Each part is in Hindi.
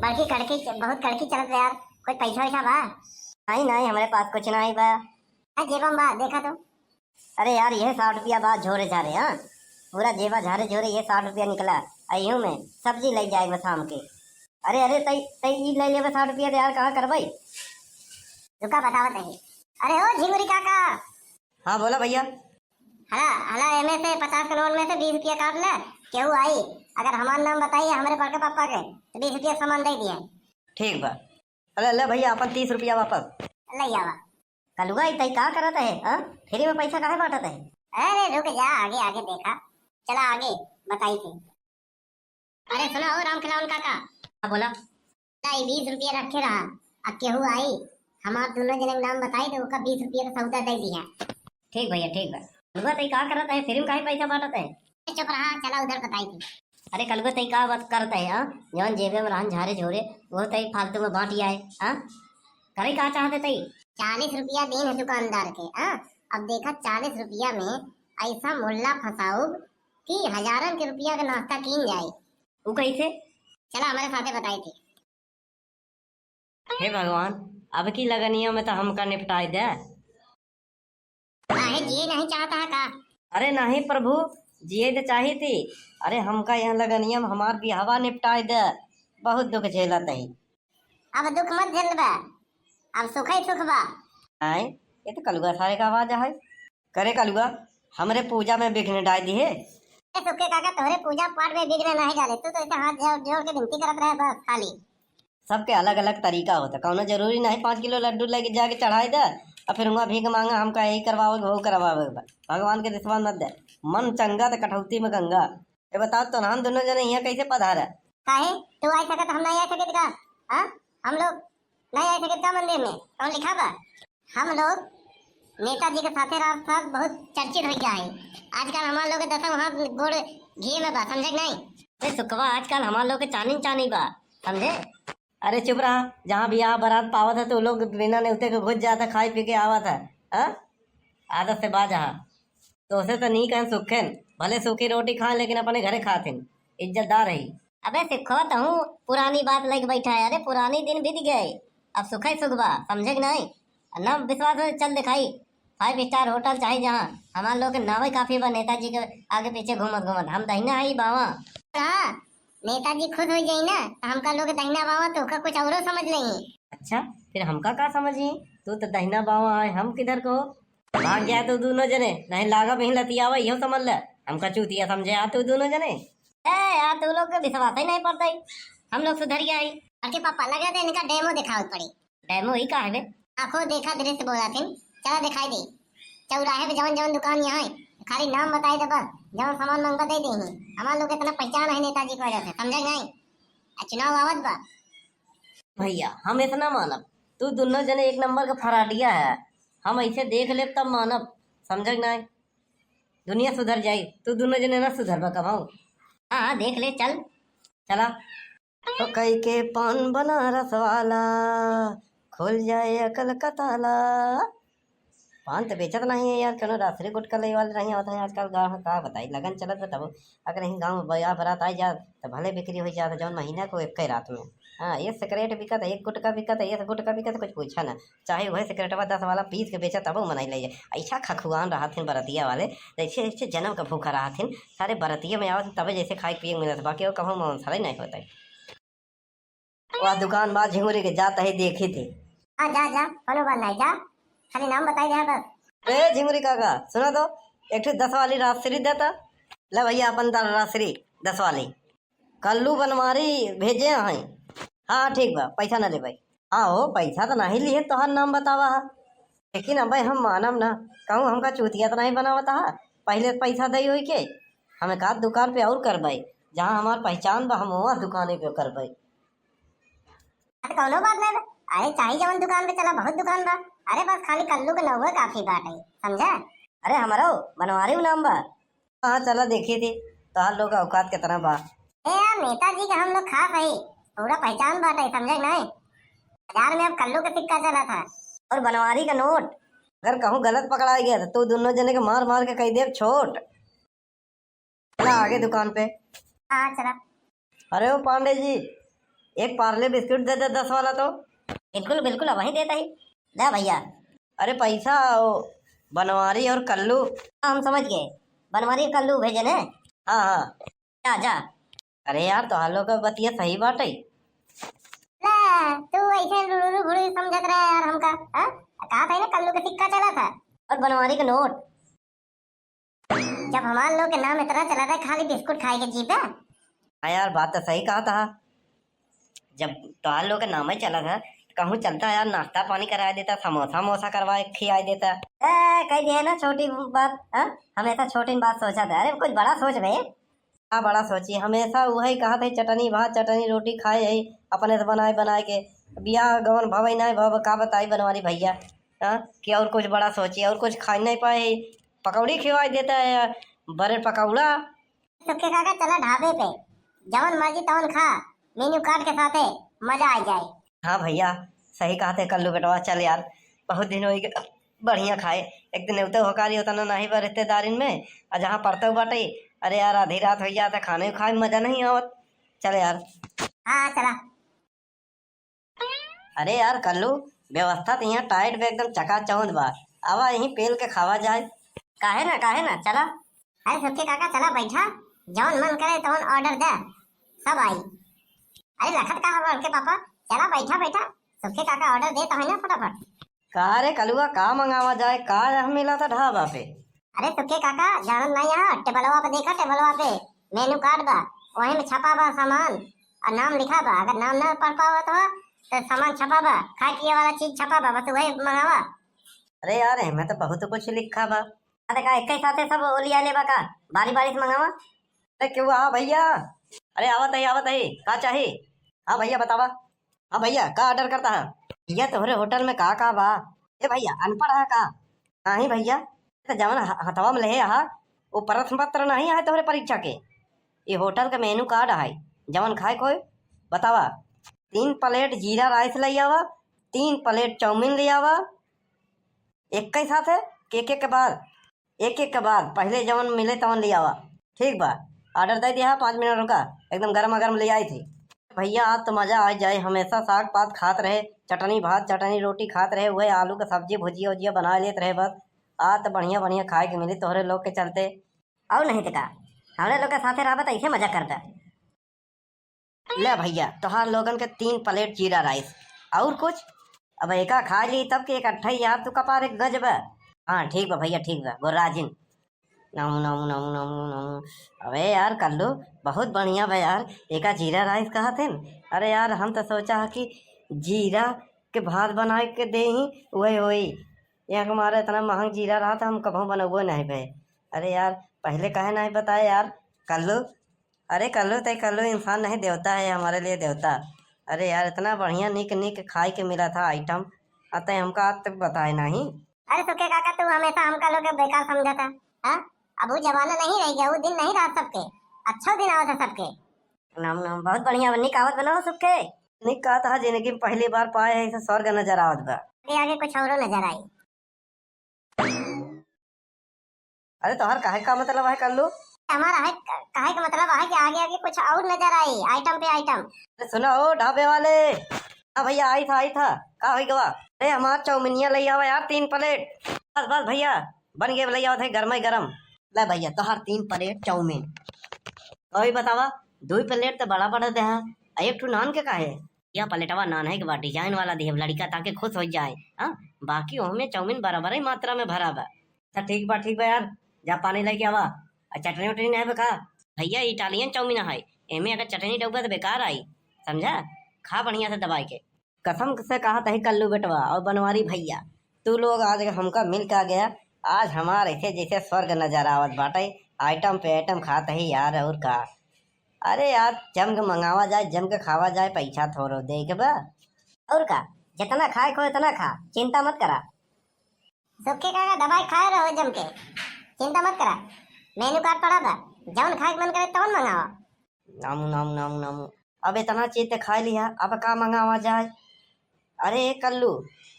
बड़की कड़की बहुत कड़की चलत है यार। कोई पैसा वैसा बा? नहीं नहीं, हमारे पास कुछ नहीं बा। जेबा में बा, देखा तो। अरे यार, यह 60 रुपया बात झोरे जा रहे। हाँ, पूरा जेबा झारे झोरे ये 60 रुपया निकला। अयूं में सब्जी ले जाए बस शाम के। अरे अरे, तई तई ई ले ले 60 रुपया यार, कहाँ करवाई? रुका बतावत है। अरे ओ झिंगुरी काका। हाँ बोला भैया। हला हला एमे से 50 के नोट में से 20 रुपया काट ले। केहू आई अगर हमार नाम बताइए हमारे बड़के पापा के तो 20 रुपया सामान दे दिए। ठीक बा। अरे ले भैया, अपन 30 रुपया वापस ले आवा। कलुआ तई का करत है? हाँ, फ्री में पैसा काहे बांटत है? अरे रुक जा, आगे आगे देखा। चला आगे बताई थी। अरे सुना हो राम खिलावन काका। हाँ बोला। 20 रुपया रखे रहा। अब केहू आई हमार दोनों जने नाम बताई तो उसका 20 रुपया का सौदा दे दिया। ठीक भैया ठीक बा। कलुआ तई का करत है? फ्री में काहे पैसा बांटत है? चुप रहा, चला उधर बताई थी। अरे कलुआ तई का बात करता है? हाँ, जौन जेबे में रहन झारे झोरे वो तई फालतू में बांट आए। हाँ, करे का चाहते तई? 40 रुपया दिन है दुकानदार के। हाँ, अब देखा 40 रुपया में ऐसा मुल्ला फसाऊ कि हजारन के रुपया का नाश्ता कीन जाए। वो कैसे? चला हमारे साथे बताई थी। हे भगवान, अब की लगनिया में तो हमका निपटाई दे। काहे जिए नहीं चाहता है का? अरे नहीं प्रभु, जिए तो चाहिए थी। अरे हमका यहाँ लगनिया में हमार बिहावा निपटाई दे। बहुत दुख झेलत है। अब दुख मत झेलबा, अब सुख ही सुख बा। आए, ये तो कलुआ सारे का आवाज है। करे कलुआ, हमरे पूजा में विघ्न डाल दी है। सुखे काका तोहरे पूजा पाठ में विघ्न नहीं डाले। तू तो ऐसे हाथ जोड़ जोड़ के विनती करत रहे बस खाली। सबके अलग अलग तरीका होता। कौनो जरूरी नहीं 5 किलो लड्डू लेके जाके चढ़ाई दे और फिर वहाँ भीख मांगा हमका यही करवाओगे वो करवाओगे। भगवान के दुश्मन मत दे। मन चंगा तो कठौती में गंगा। ये बताओ तो हम दोनों जने यहाँ कैसे पधारा? काहे तू आ सकत हम नहीं आ सकत का? हाँ, हम लोग नहीं आ सकत का मंदिर में? कौन लिखा बा? हम लोग नेताजी के साथे रात साथ बहुत चर्चित हो गया है। आजकल हमारे लोग के दसम हाथ गोड़ घी में बा, समझे कि नहीं? अरे सुखवा, आजकल हमारे लोग के चानी चानी बा, समझे? अरे चुप रहा। जहाँ भी यहाँ बारात पावत है तो लोग बिना नेवते के घुस जाता, खाई पी के आवत है। हाँ, आदत से बाज। तो उसे तो नहीं कहें सुखेन, भले सूखी रोटी खाएं लेकिन अपने घरे खातिन इज्जतदार रही। अबे सिखो तो हूँ, पुरानी बात लेके बैठा है। अरे पुरानी दिन बीत गए, अब सुख ही सुख बा, समझे कि नहीं? ना विश्वास हो चल दिखाई 5 स्टार होटल चाहे जहाँ हमारे लोग के नावे काफी बा। नेताजी के आगे पीछे घूमत घूमत हम दहिना आई बावा। हाँ, नेताजी खुद हो जाई ना तो हमका लोग दहिना बावा तो का कुछ और समझ लेंगे। अच्छा, फिर हमका का समझी? तू तो दहिना बावा है, हम किधर को? भाग गया तो दोनों जने नहीं लागा बही लतियावा, यो समझ ले। हमका चूतिया समझे आ तू दोनों जने? यार तू लोग को विश्वास ही नहीं पड़ता। हम लोग सुधर गया है। अरे पापा लगा था इनका डेमो दिखावत पड़ी। डेमो ही का है बे? आंखों देखा दृश्य बोला थी। चला दिखाई दे। चौराहे पे जवन जवन दुकान यहाँ है खाली नाम बताई दे बस, जवन सामान मंगवा दे दी। हमारे लोग इतना पहचान है नेताजी की वजह से, समझे नहीं? चुनाव आवत बा भैया, हम इतना मानब तू दोनों जने एक नंबर का फराटिया है। हम ऐसे देख ले तब मानब, समझ नहीं? दुनिया सुधर जाई, तू दोनों जने ना सुधर कमाऊ। हाँ देख ले, चल चला। तो कई के पान बनारस वाला खुल जाए अकल का ताला। पान तो बेचत नहीं है यार, कनो रासरी गुटका ले वाले नहीं होता है आजकल। गाँव का बताई लगन चलत है तब अगर यहीं गाँव में बया बरात आई जा तो भले बिक्री हो जाता जौन महीना को एक रात में। हाँ, ये सिगरेट बिकत है, एक गुटका बिकत है, ये गुटका बिकत, कुछ पूछा ना। चाहे वह सिगरेटवा 10 वाला पीस के बेचा तब मनाई ले जाए। ऐसा खखुआन रहा थिन बरतिया वाले, जैसे जैसे जन्म का भूखा रहा थिन। सारे बरतिया में आवत तब जैसे खाए पिए मिलत, बाकी वो कहूँ मांसाहारी नहीं होता है। वह दुकान बात झिंगुरी के जाता ही देखे थे। हाँ जा जा, कोनो बात नहीं, जा खाली नाम बताई दे बस। ए झिंगुरी काका सुना तो, एक 10 वाली रासरी देता। ले भैया अपन रासरी 10 वाली कल्लू बनवारी भेजे हैं। हाँ ठीक बा, पैसा ना ले भाई। आओ पैसा तो नहीं लिए, तोहर नाम बतावा है। लेकिन अब भाई हम मानब ना, कहूँ हमका चूतिया तो नहीं बनावता है। पहले पैसा दई हुई के हमें का दुकान पे और कर भाई, जहाँ हमार पहचान बा हम वहाँ दुकाने पे कर भाई। कोनो बात नहीं। अरे चाहिए जवन दुकान पे चला, बहुत दुकान बा। अरे बस खाली कल्लू के नौवे काफी बात है, समझा? अरे हमारा बनवारी नाम बा। हाँ चला देखी थी, तोहर लोग औकात के तरह बा। यार नेताजी का हम लोग खास है, पूरा पहचान बात है, समझे नहीं? बाजार में अब कल्लू का सिक्का चला था और बनवारी का नोट। अगर कहूँ गलत पकड़ा गया तो तू दोनों जने के मार मार के कह दे छोट। चला आगे दुकान पे। हाँ चला। अरे वो पांडे जी, एक पार्ले बिस्कुट दे दे 10 वाला तो। बिल्कुल बिल्कुल वही देता ही। ले भैया। अरे पैसा वो बनवारी और कल्लू। हाँ, हम समझ गए, बनवारी कल्लू भेजे ने। हाँ हाँ। जा जा। अरे यार तो हालो का बतिया सही बात है। ले, तू ऐसे रुड़ू भुड़ी समझत रहा यार हमका। हाँ, कहा था ना कल्लू का सिक्का चला था और बनवारी का नोट। जब हमारे लोग के नाम इतना चला था खाली बिस्कुट खाए के जीता। हाँ यार बात तो सही कहा था। जब त्योहार लोग का नाम ही चला था कहूँ चलता यार, नाश्ता पानी करा देता, समोसा मोसा करवा खिला देता। कह दिया ना छोटी बात। हाँ, हमेशा छोटी बात सोचा था। अरे कुछ बड़ा सोच भाई। हाँ बड़ा सोची, हमेशा वही कहा था चटनी भात चटनी रोटी खाए है अपने से बनाए बनाए के। बियाह गवन भवई नहीं भव का बताई बनवारी भैया। हाँ कि और कुछ बड़ा सोची, और कुछ खा नहीं पाए, पकौड़ी खिलवा देता है, बड़े पकौड़ा। सुखे काका चला ढाबे पे, जवन मर्जी तवन खा, मेन्यू कार्ड के साथ है, मजा आ जाए। हाँ भैया सही कहा थे कल्लू बेटवा, चल यार बहुत दिन हो गए बढ़िया खाए। एक दिन उतर होकारी होता ना नहीं बा रिश्तेदारी में, और जहाँ पड़ते बाटे अरे यार आधी रात हो जाता खाने खाए में मजा नहीं आवत। चल यार। हाँ चला। अरे यार कल्लू व्यवस्था तो यहाँ टाइट में एकदम चकाचौंध बा, आवा यहीं पेल के खावा जाए। काहे ना चला। अरे सुखे काका चला बैठा, जवन मन करे तवन ऑर्डर दे, सब आई। अरे लखत का हमारे के पापा, चला बैठा बैठा, सुखे काका ऑर्डर दे तो है ना फटाफट। का रे कलुआ का मंगावा जाए, का यहाँ मिला था ढाबा पे। अरे सुखे काका जानत नहीं यहाँ टेबलवा पे देखा, टेबलवा पे मेनू कार्ड बा, वही में छपा बा सामान और नाम लिखा बा। अगर नाम ना पढ़ पावा तो सामान छपा बा, खाए पिए वाला चीज छपा बा, बस वही मंगावा। अरे यार मैं तो बहुत कुछ लिखा बा। अरे का एक ही साथे सब लिया लेबा का, बारी बारी से मंगावा। अरे क्यों हाँ भैया। अरे आवत है का चाहिए। हाँ भैया बतावा। हाँ भैया का ऑर्डर करता है। भैया तुम्हारे होटल में का बा। ए भैया अनपढ़ है का। नहीं भैया तो जवन हथवा में ले हा वो प्रश्न पत्र नहीं है तुम्हारे परीक्षा के, ये होटल का मेनू कार्ड है, जवन खाए कोई बतावा। 3 प्लेट जीरा राइस ले आवा, 3 प्लेट चाउमीन ले आवा, एक ही साथ है एक एक के बाद पहले जवन मिले तवन ले आवा। ठीक बा ऑर्डर दे दिया, 5 मिनट रुका, एकदम गर्मा गर्म ले आई थी। भैया आज तो मजा आ जाए, हमेशा साग पात खात रहे, चटनी भात चटनी रोटी खात रहे, वही आलू का सब्जी भुजिया उजिया बना लेते रहे। बस आज तो बढ़िया बढ़िया खाए के मिली तोहरे लोग के चलते। और नहीं तो का हमारे लोग के साथे रहबा ऐसे मजा करता। ले भैया तोहार लोगन के 3 प्लेट जीरा राइस और कुछ। अब एका खा ली तब के इकट्ठा यार तू कपार एक गजब है। हाँ ठीक बा भैया ठीक बा गोराजिन। नमू नमू नमू नमू नमू। अबे यार कल्लू बहुत बढ़िया बा यार, एका जीरा राइस कहा थे न। अरे यार हम तो सोचा है कि जीरा के भात बना के दे ही वही वही, यहाँ हमारा इतना महंग जीरा रहा था हम कभी बनबो नहीं भाई। अरे यार पहले कहे नहीं बताए यार कल्लू। अरे कल्लू तय कल्लू इंसान नहीं देवता है, हमारे लिए देवता। अरे यार इतना बढ़िया निक निक खाए के मिला था आइटम, अतः हमका आज तक बताए नहीं। अरे सुखे काका तू हमेशा हमका लोग के बेकार समझता। हाँ, अब वो जमाना नहीं रह गया, वो दिन नहीं रहा सबके, अच्छा दिन आवत है सबके। नाम नाम बहुत बढ़िया निकावत बनाओ सबके। निक कहा था जिंदगी में पहली बार पाए है इसे स्वर्ग नजर आवत बा। आगे आगे कुछ और नजर आई। अरे तोहर काहे का मतलब है कल्लू। हमारा है काहे का मतलब है कि आगे आगे कुछ और नजर आई, आइटम पे आइटम। अरे सुना ओ ढाबे वाले। हाँ भैया आई था का हो गवा। अरे हमार चौमिनिया ले आवा यार 3 प्लेट। बस बस भैया बन गए ले आओ थे गर्मा गरम। ले भैया तोहर 3 प्लेट चाउमीन। कभी बतावा 2 प्लेट तो बड़ा बड़ा दे है, एक ठू नान के काहे। यह प्लेटवा नान है के बाद डिजाइन वाला दे लड़का ताकि खुश हो जाए। हाँ बाकी ओमे चाउमीन बराबर ही मात्रा में भरा बा। अच्छा ठीक बा यार जा पानी लेके आवा। चटनी वटनी नहीं बका भैया, इटालियन चाउमीन है, एमे अगर चटनी डूबा तो बेकार आई, समझा। खा बढ़िया से दबाई के। कसम से कहा था कल्लू बेटवा और बनवारी भैया तू लोग आज हमका मिल का गया, आज हमारे ऐसे जैसे स्वर्ग नजर आवत बाटे, आइटम पे आइटम खाते ही यार और का। अरे यार जम के मंगावा जाए, जम के खावा जाए, पैसा थोड़ो दे के बा और का। जितना खाए खो इतना खा, चिंता मत करा। सुखे काका दवाई खाए रहो जम के, चिंता मत करा। मेनू कार्ड पड़ा था, जौन खाए मन करे तौन मंगावा। नामू नामू नामू नामू। अब इतना चीज तो खा लिया, अब का मंगावा जाए। अरे कल्लू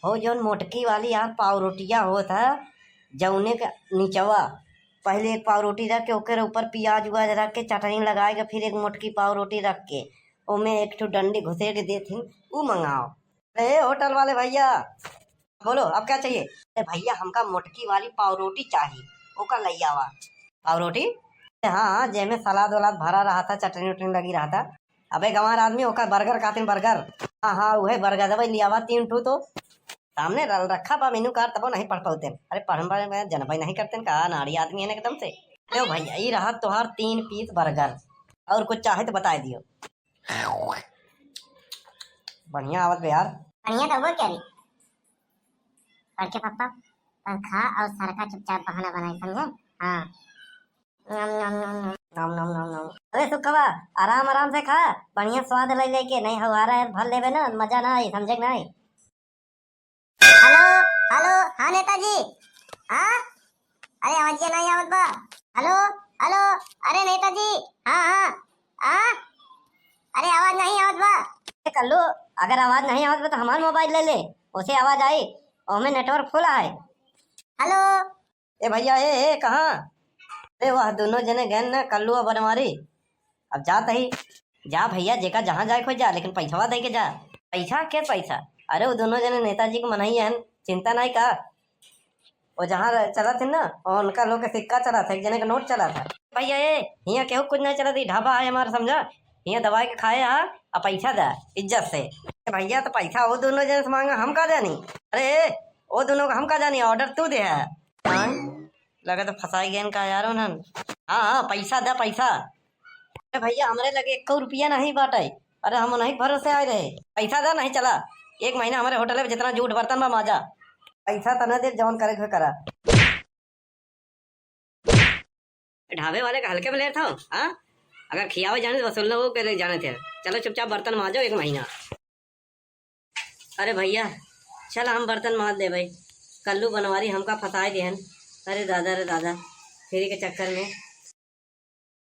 हो जौन मोटकी वाली यार पाव रोटिया होत है, जौने का नीचवा पहले एक पाव रोटी रख के ओकर ऊपर प्याज उज रख के चटनी लगाए के फिर एक मोटकी पाव रोटी रख के ओमे एक ठो डंडी घुसेड़ देथिन, ऊ मंगाओ। अरे होटल वाले भैया, बोलो अब क्या चाहिए? अरे भैया हमका मोटकी वाली पाव रोटी चाहिए, ओका लई आवा। पाव रोटी? हाँ हाँ, जेमे सलाद वलाद भरा रहा था, चटनी उटनी लगी रहा था। अबे गंवार आदमी, ओका बर्गर खातिन बर्गर। हाँ हाँ उहे बर्गर दवाई लियावा 3 ठू। तो सामने रखा बा मेनू कार्ड, तबो नहीं पढ़ पाते। अरे पढ़न बारे में जनबई नहीं करते का, नाड़ी आदमी है ना एकदम से। लो भैया ये रहा तोहार 3 पीस बर्गर, और कुछ चाहे तो बता दियो। बढ़िया आवत बे यार। बढ़िया तो बोल क्या रही पढ़ के पापा, पर खा और सरका चुपचाप बहाना बनाए, समझे? हाँ। नाम नाम नाम नाम। अरे सुखवा, आराम आराम से खा, बढ़िया स्वाद ले लेके, नहीं हवारा भर लेवे ना, मजा ना आई, समझे नहीं? हेलो हेलो, हाँ नेताजी। हाँ, अरे आवाज नहीं आवत बा। हेलो हेलो, अरे नेताजी। हाँ हाँ हाँ, अरे आवाज नहीं आवत बा। कल्लू, अगर आवाज नहीं आवत तो हमारा मोबाइल ले ले, उसे आवाज आई, और नेटवर्क फुल है। हेलो। ए भैया ए कहाँ? अरे वाह, दोनों जने गए ना कल्लू और बनवारी। अब जात ही जा भैया, जेका जहाँ जाए खोज जा, लेकिन पैसा दे के जा। पैसा के पैसा? अरे वो दोनों जने नेताजी को मनाई है, चिंता नहीं का। वो जहाँ चला थे ना, और उनका लोग का सिक्का चला था, एक जने का नोट चला था। भैया ए यहाँ केहू कुछ नहीं चला थी, ढाबा है हमारा, समझा? यहाँ दवाई के खाए हाँ, और पैसा दे इज्जत से। भैया तो पैसा वो दोनों जने से मांगा, हम का जानी? अरे वो दोनों का हम का जानी, ऑर्डर तू दे है। हाँ? लगा तो फंसाई गए का यार उन्हन। हाँ हाँ पैसा दे पैसा। अरे भैया हमरे लगे 1 रुपया नहीं बाटे, अरे हम नहीं भरोसे आए रहे। पैसा दे नहीं चला, 1 महीना हमारे होटल में जितना झूठ बर्तन में माजा। पैसा तो न दे, जौन करे हुए करा। ढाबे वाले का हल्के में ले था। हाँ, अगर खियावे जाने तो वसूल वो पहले जाने थे। चलो चुपचाप बर्तन मांजो 1 महीना। अरे भैया चल हम बर्तन मांज दे भाई, कल्लू बनवारी हमका फंसाए गए। अरे दादा फ्री के चक्कर में